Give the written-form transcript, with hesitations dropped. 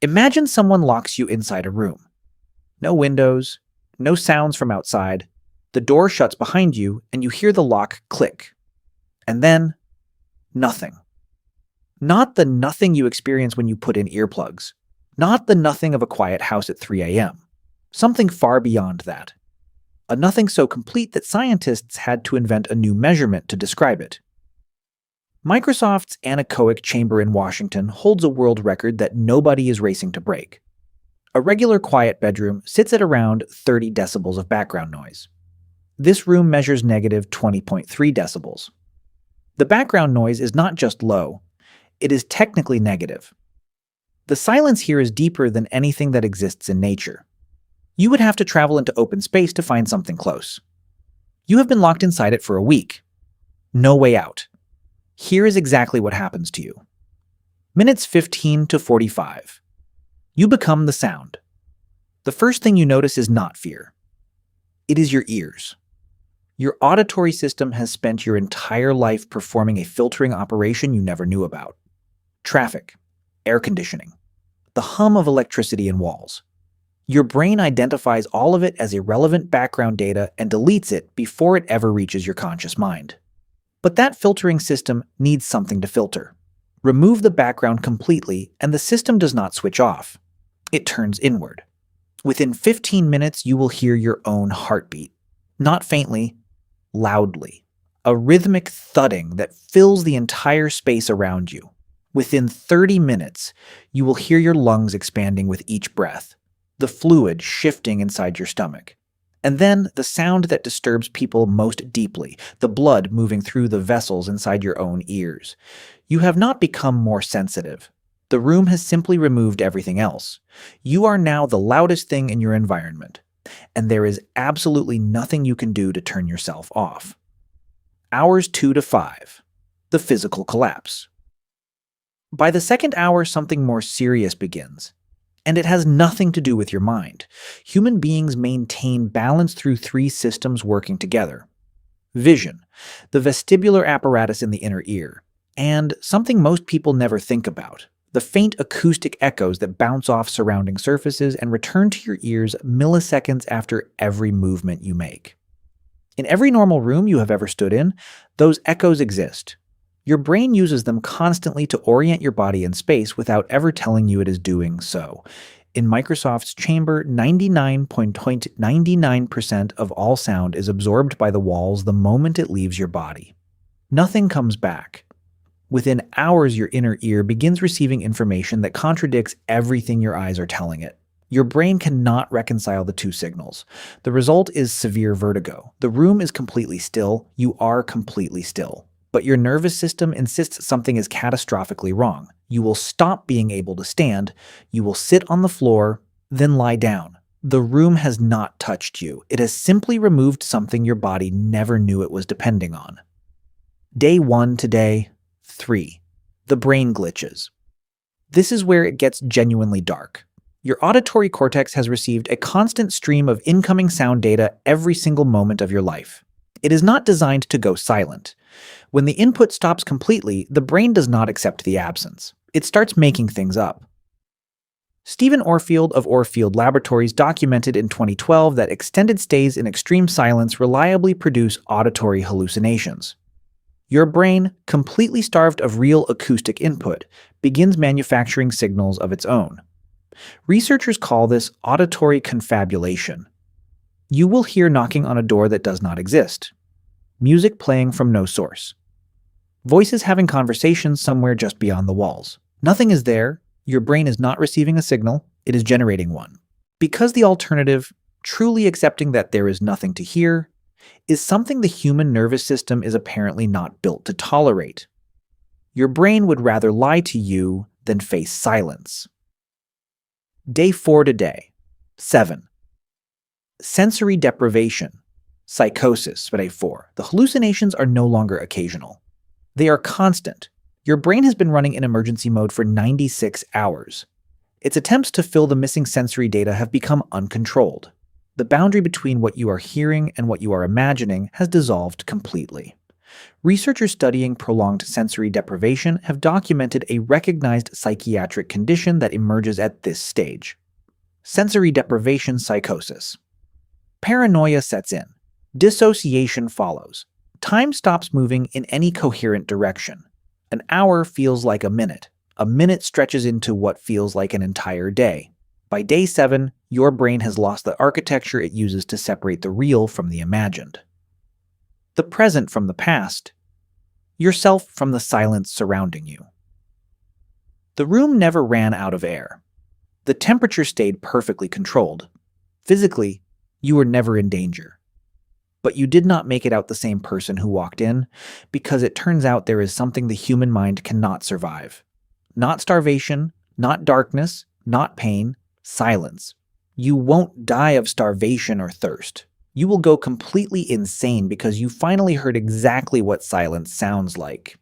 Imagine someone locks you inside a room. No windows, no sounds from outside. The door shuts behind you and you hear the lock click. And then, nothing. Not the nothing you experience when you put in earplugs. Not the nothing of a quiet house at 3 a.m. Something far beyond that. A nothing so complete that scientists had to invent a new measurement to describe it. Microsoft's anechoic chamber in Washington holds a world record that nobody is racing to break. A regular quiet bedroom sits at around 30 decibels of background noise. This room measures negative 20.3 decibels. The background noise is not just low, it is technically negative. The silence here is deeper than anything that exists in nature. You would have to travel into open space to find something close. You have been locked inside it for a week. No way out. Here is exactly what happens to you. Minutes 15 to 45. You become the sound. The first thing you notice is not fear. It is your ears. Your auditory system has spent your entire life performing a filtering operation you never knew about. Traffic, air conditioning, the hum of electricity in walls. Your brain identifies all of it as irrelevant background data and deletes it before it ever reaches your conscious mind. But that filtering system needs something to filter. Remove the background completely and the system does not switch off. It turns inward. Within 15 minutes, you will hear your own heartbeat. Not faintly, loudly. A rhythmic thudding that fills the entire space around you. Within 30 minutes, you will hear your lungs expanding with each breath, the fluid shifting inside your stomach. And then the sound that disturbs people most deeply, the blood moving through the vessels inside your own ears. You have not become more sensitive. The room has simply removed everything else. You are now the loudest thing in your environment, and there is absolutely nothing you can do to turn yourself off. Hours 2 to 5. The physical collapse. By the second hour, something more serious begins. And it has nothing to do with your mind. Human beings maintain balance through 3 systems working together. Vision, the vestibular apparatus in the inner ear, and something most people never think about, the faint acoustic echoes that bounce off surrounding surfaces and return to your ears milliseconds after every movement you make. In every normal room you have ever stood in, those echoes exist. Your brain uses them constantly to orient your body in space without ever telling you it is doing so. In Microsoft's chamber, 99.99% of all sound is absorbed by the walls the moment it leaves your body. Nothing comes back. Within hours, your inner ear begins receiving information that contradicts everything your eyes are telling it. Your brain cannot reconcile the 2 signals. The result is severe vertigo. The room is completely still. You are completely still. But your nervous system insists something is catastrophically wrong. You will stop being able to stand, you will sit on the floor, then lie down. The room has not touched you. It has simply removed something your body never knew it was depending on. Day 1 to day 3. The brain glitches. This is where it gets genuinely dark. Your auditory cortex has received a constant stream of incoming sound data every single moment of your life. It is not designed to go silent. When the input stops completely, the brain does not accept the absence. It starts making things up. Stephen Orfield of Orfield Laboratories documented in 2012 that extended stays in extreme silence reliably produce auditory hallucinations. Your brain, completely starved of real acoustic input, begins manufacturing signals of its own. Researchers call this auditory confabulation. You will hear knocking on a door that does not exist. Music playing from no source. Voices having conversations somewhere just beyond the walls. Nothing is there. Your brain is not receiving a signal. It is generating one. Because the alternative, truly accepting that there is nothing to hear, is something the human nervous system is apparently not built to tolerate. Your brain would rather lie to you than face silence. Day 4 to day 7. Sensory deprivation. Psychosis, day 4. The hallucinations are no longer occasional. They are constant. Your brain has been running in emergency mode for 96 hours. Its attempts to fill the missing sensory data have become uncontrolled. The boundary between what you are hearing and what you are imagining has dissolved completely. Researchers studying prolonged sensory deprivation have documented a recognized psychiatric condition that emerges at this stage: sensory deprivation psychosis. Paranoia sets in. Dissociation follows. Time stops moving in any coherent direction. An hour feels like a minute. A minute stretches into what feels like an entire day. By day 7, your brain has lost the architecture it uses to separate the real from the imagined. The present from the past. Yourself from the silence surrounding you. The room never ran out of air. The temperature stayed perfectly controlled. Physically, you were never in danger. But you did not make it out the same person who walked in, because it turns out there is something the human mind cannot survive. Not starvation, not darkness, not pain, silence. You won't die of starvation or thirst. You will go completely insane because you finally heard exactly what silence sounds like.